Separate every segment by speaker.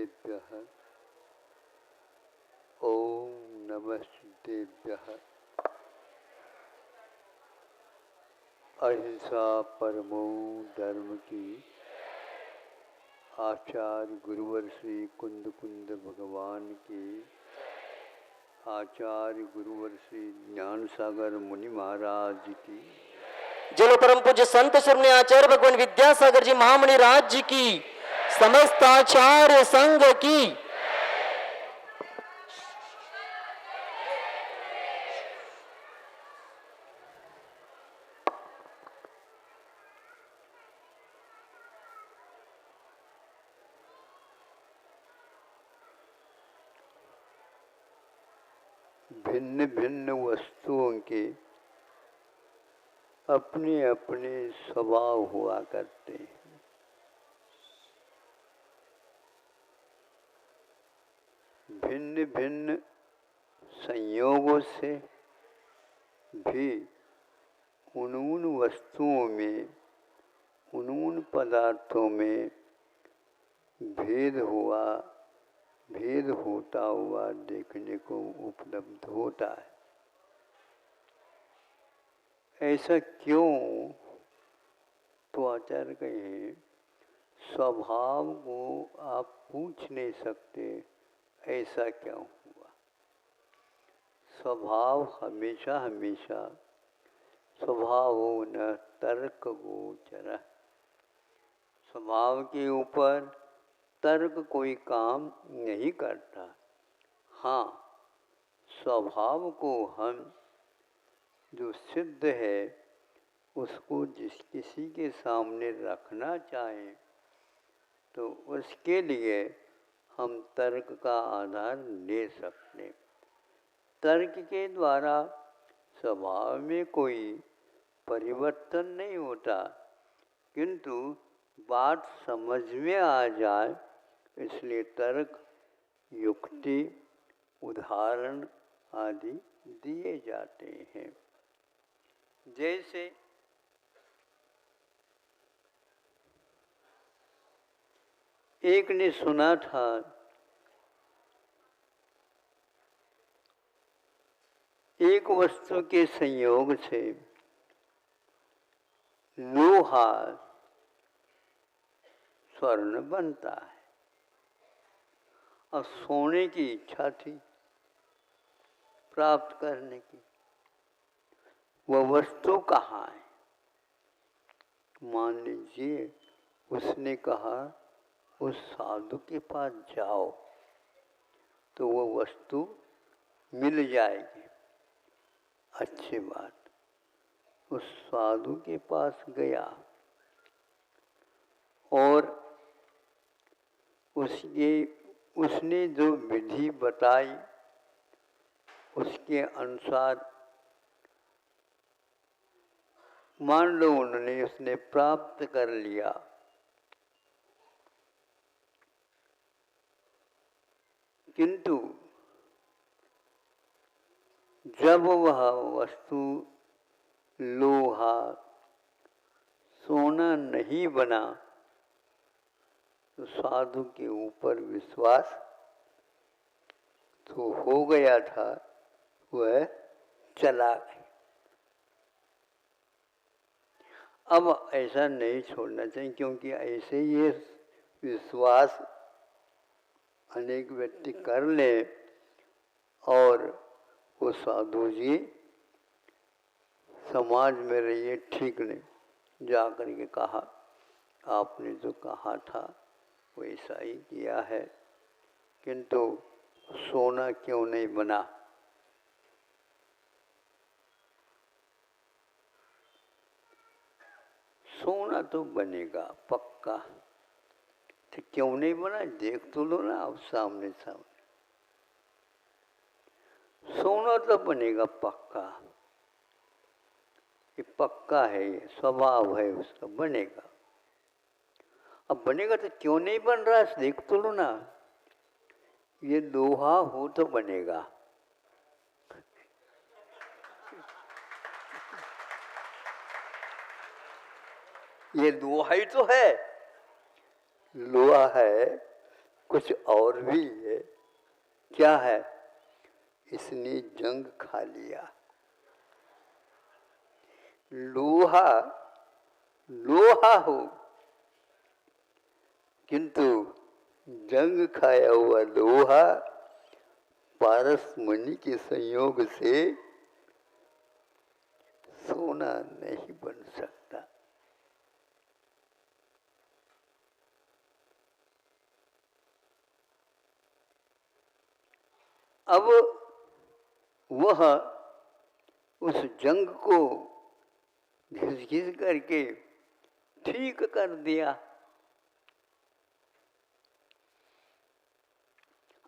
Speaker 1: नमस्तेभ्यः। ओम नमस्तेभ्यः। अहिंसा परमो धर्म की आचार्य गुरुवर श्री कुंद कुंद भगवान की आचार्य गुरुवर श्री ज्ञान सागर मुनि महाराज की
Speaker 2: जलो परम पूज्य संत श्रमणी आचार्य भगवान विद्यासागर जी महामणि राज जी की समस्त आचार्य संघ की
Speaker 1: भिन्न भिन्न वस्तुओं के अपने अपने स्वभाव हुआ करते हैं। भिन्न भिन्न संयोगों से भी उन वस्तुओं में उन पदार्थों में भेद होता हुआ देखने को उपलब्ध होता है। ऐसा क्यों? तो आचार्य कहे स्वभाव को आप पूछ नहीं सकते ऐसा क्यों हुआ। स्वभाव हमेशा हमेशा स्वभाव न तर्क गोचर। स्वभाव के ऊपर तर्क कोई काम नहीं करता। हाँ, स्वभाव को हम जो सिद्ध है उसको किसी के सामने रखना चाहें तो उसके लिए हम तर्क का आधार ले सकते। तर्क के द्वारा स्वभाव में कोई परिवर्तन नहीं होता, किंतु बात समझ में आ जाए इसलिए तर्क, युक्ति, उदाहरण आदि दिए जाते हैं। जैसे एक ने सुना था एक वस्तु के संयोग से लोहा स्वर्ण बनता है और सोने की इच्छा थी प्राप्त करने की। वह वस्तु कहाँ है? मान लीजिए उसने कहा उस साधु के पास जाओ तो वह वस्तु मिल जाएगी। अच्छी बात। उस साधु के पास गया और उसने जो विधि बताई उसके अनुसार मान लो उसने प्राप्त कर लिया। किंतु जब वह वस्तु लोहा सोना नहीं बना तो साधु के ऊपर विश्वास तो हो गया था, वह चला गया। अब ऐसा नहीं छोड़ना चाहिए, क्योंकि ऐसे ये विश्वास अनेक व्यक्ति कर ले और वो साधु जी समाज में रहिए ठीक नहीं। जाकर के कहा आपने जो कहा था वैसा ही किया है, किंतु सोना क्यों नहीं बना? सोना तो बनेगा पक्का, तो क्यों नहीं बना? देख तो लो ना आप सामने सामने। सोना तो बनेगा पक्का, ये पक्का है, ये स्वभाव है उसका, बनेगा। अब बनेगा तो क्यों नहीं बन रहा है? देख तो लो ना। ये लोहा हो तो बनेगा। ये लोहा ही तो है, लोहा है कुछ और भी है। क्या है? इसने जंग खा लिया। लोहा लोहा हो, किंतु जंग खाया हुआ लोहा पारस मणि के संयोग से सोना नहीं बन सकता। अब वह उस जंग को घिस घिस करके ठीक कर दिया।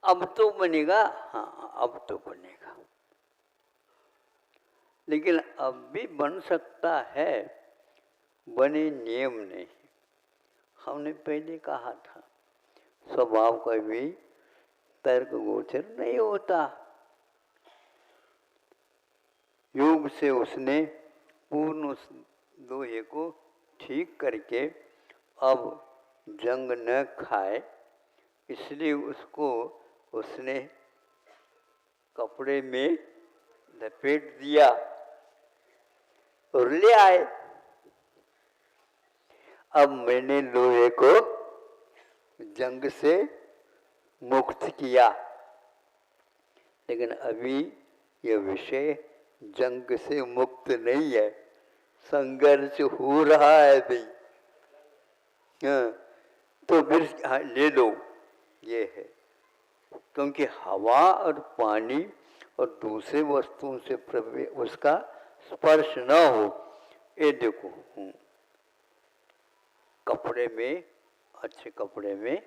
Speaker 1: अब तो बनेगा, हाँ अब तो बनेगा, लेकिन अब भी बन सकता है, बने नियम नहीं। हमने पहले कहा था स्वभाव का भी तर्क गोचर नहीं होता। योग से उसने पूर्ण उस लोहे को ठीक करके अब जंग न खाए, इसलिए उसको उसने कपड़े में लपेट दिया और ले आए। अब मैंने लोहे को जंग से मुक्त किया, लेकिन अभी यह विषय जंग से मुक्त नहीं है, संघर्ष हो रहा है भाई। हाँ, तो फिर ले लो, ये है। क्योंकि हवा और पानी और दूसरे वस्तुओं से उसका स्पर्श न हो। ये देखो, कपड़े में, अच्छे कपड़े में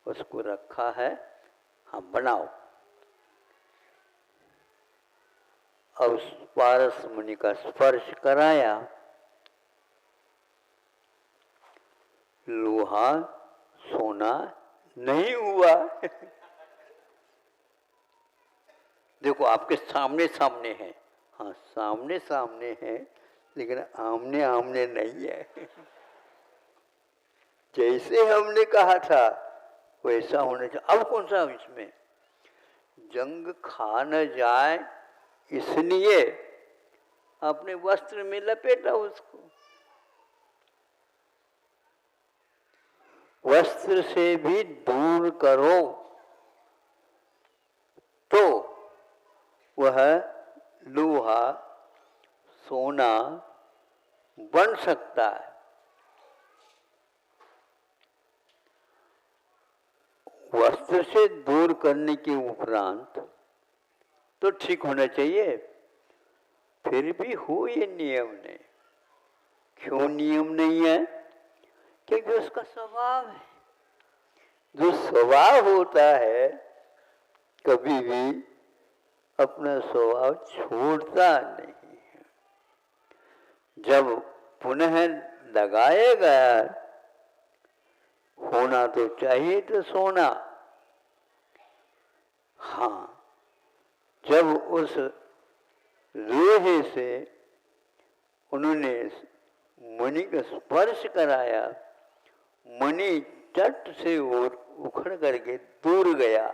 Speaker 1: उसको रखा है। हाँ बनाओ। अब पारस मुनि का स्पर्श कराया, लोहा सोना नहीं हुआ। देखो आपके सामने सामने है, हाँ सामने सामने है, लेकिन आमने आमने नहीं है। जैसे हमने कहा था वैसा होने चाहिए। अब कौन सा इसमें जंग खा न जाए, इसलिए अपने वस्त्र में लपेटा उसको। वस्त्र से भी दूर करो तो वह लोहा सोना बन सकता है। वस्त्र से दूर करने के उपरांत तो ठीक होना चाहिए, फिर भी हो ये नियम नहीं। क्यों नियम नहीं है? क्योंकि उसका स्वभाव है। जो स्वभाव होता है कभी भी अपना स्वभाव छोड़ता नहीं है। जब पुनः लगाएगा, होना तो चाहिए तो सोना। हाँ, जब उस लोहे से उन्होंने मणि का स्पर्श कराया, मणि चट से उखड़ करके दूर गया।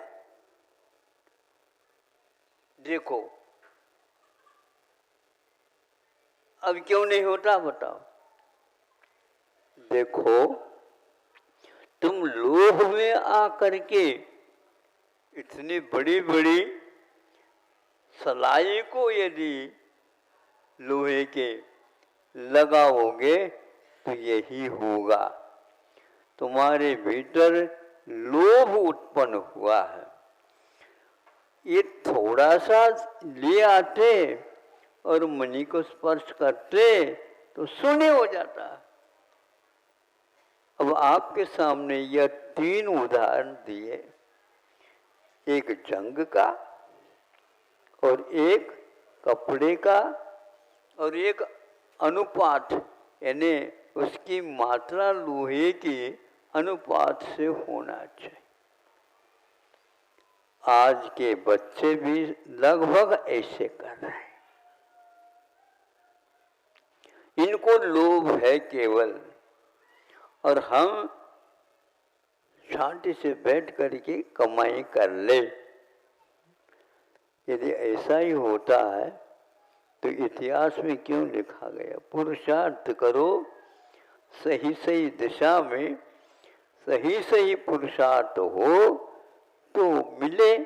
Speaker 1: देखो अब क्यों नहीं होता बताओ। देखो तुम लोभ में आकर के इतनी बड़ी बड़ी सलाई को यदि लोहे के लगाओगे तो यही होगा। तुम्हारे भीतर लोभ उत्पन्न हुआ है। ये थोड़ा सा ले आते और मणि को स्पर्श करते तो शून्य हो जाता। अब आपके सामने यह तीन उदाहरण दिए, एक जंग का और एक कपड़े का और एक अनुपात, यानी उसकी मात्रा लोहे की अनुपात से होना चाहिए। आज के बच्चे भी लगभग ऐसे कर रहे हैं। इनको लोभ है केवल, और हम शांति से बैठ करके कमाई कर ले। यदि ऐसा ही होता है तो इतिहास में क्यों लिखा गया? पुरुषार्थ करो सही सही दिशा में, सही सही पुरुषार्थ हो तो मिले।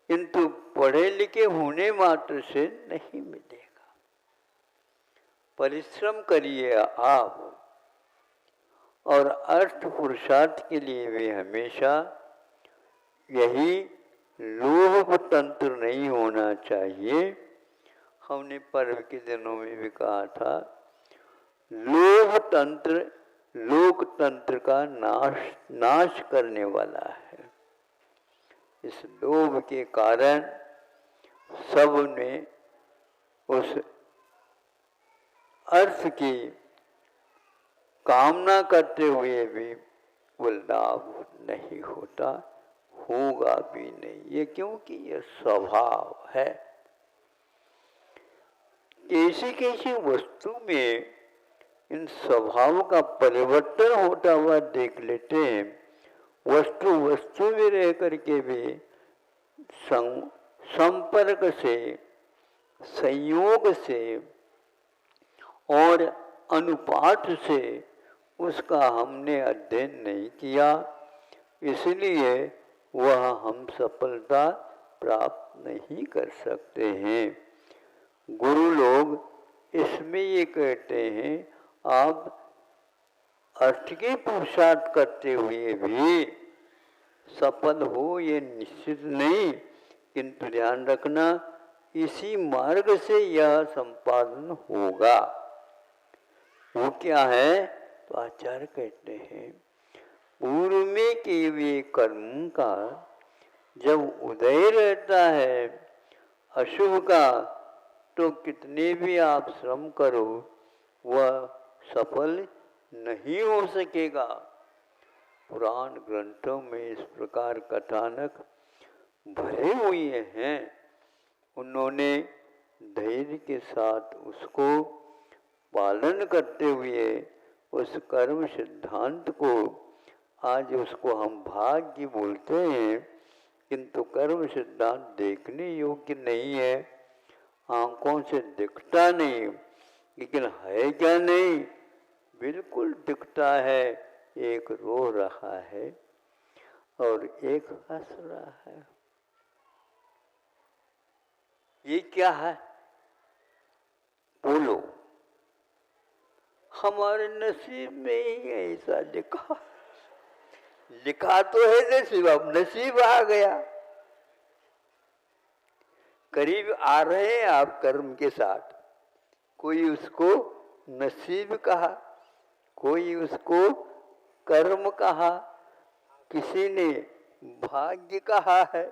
Speaker 1: किंतु पढ़े लिखे होने मात्र से नहीं मिलेगा। परिश्रम करिए आप, और अर्थ पुरुषार्थ के लिए भी हमेशा यही लोभ तंत्र नहीं होना चाहिए। हमने पर्व के दिनों में भी कहा था, लोभ तंत्र लोकतंत्र का नाश करने वाला है। इस लोभ के कारण सब ने उस अर्थ की कामना करते हुए भी वो लाभ नहीं होता, होगा भी नहीं। ये क्योंकि ये स्वभाव है। कैसी कैसी वस्तु में इन स्वभाव का परिवर्तन होता हुआ देख लेते हैं। वस्तु वस्तु में रह करके भी संपर्क से, संयोग से और अनुपात से उसका हमने अध्ययन नहीं किया, इसलिए वह हम सफलता प्राप्त नहीं कर सकते हैं। गुरु लोग इसमें ये कहते हैं, आप अर्थ के पुरुषार्थ करते हुए भी सफल हो ये निश्चित नहीं, किंतु ध्यान रखना इसी मार्ग से यह संपादन होगा। वो क्या है? तो आचार्य कहते हैं, पूर्व में किए हुए कर्म का जब उदय रहता है अशुभ का, तो कितने भी आप श्रम करो वह सफल नहीं हो सकेगा। पुराण ग्रंथों में इस प्रकार कथानक भरे हुए हैं। उन्होंने धैर्य के साथ उसको पालन करते हुए उस कर्म सिद्धांत को, आज उसको हम भाग्य बोलते हैं, किंतु कर्म सिद्धांत देखने योग्य नहीं है, आंखों से दिखता नहीं, लेकिन है क्या? नहीं, बिल्कुल दिखता है। एक रो रहा है और एक हंस रहा है। ये क्या है? बोलो। हमारे नसीब में ही ऐसा लिखा, लिखा तो है नसीब, अब नसीब आ गया। करीब आ रहे हैं आप कर्म के साथ। कोई उसको नसीब कहा, कोई उसको कर्म कहा, किसी ने भाग्य कहा है।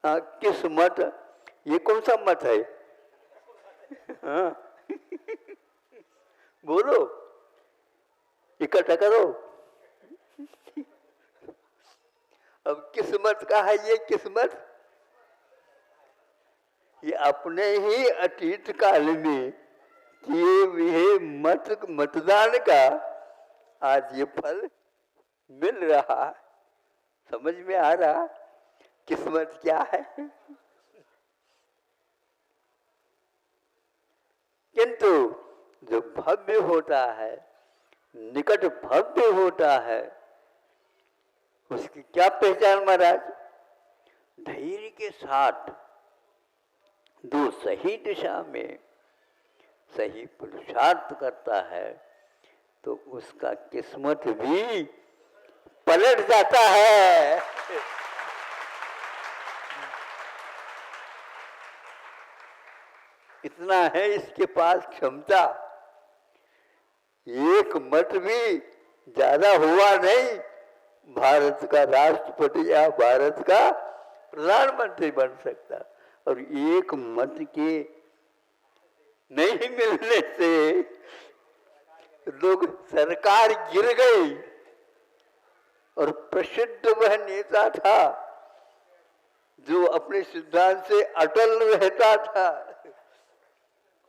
Speaker 1: किस मत? ये कौन सा मत है? हाँ बोलो, इकट्ठा करो। अब किस्मत का है ये किस्मत? ये अपने ही अतीत काल में किए हुए मतदान का आज ये फल मिल रहा। समझ में आ रहा किस्मत क्या है? किंतु जो भव्य होता है, निकट भव्य होता है, उसकी क्या पहचान महाराज? धैर्य के साथ जो सही दिशा में सही पुरुषार्थ करता है तो उसका किस्मत भी पलट जाता है। इतना है इसके पास क्षमता। एक मत भी ज्यादा हुआ नहीं, भारत का राष्ट्रपति या भारत का प्रधानमंत्री बन सकता। और एक मत के नहीं मिलने से लोग, सरकार गिर गई और प्रसिद्ध वह नेता था जो अपने सिद्धांत से अटल रहता था,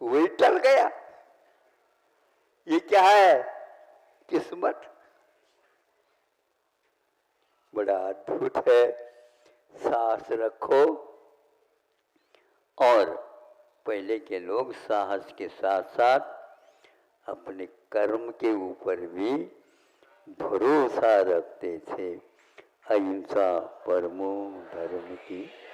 Speaker 1: वही टल गया। ये क्या है? किस्मत। बड़ा अद्भुत है। साहस रखो। और पहले के लोग साहस के साथ साथ अपने कर्म के ऊपर भी भरोसा रखते थे। अहिंसा परमो धर्म की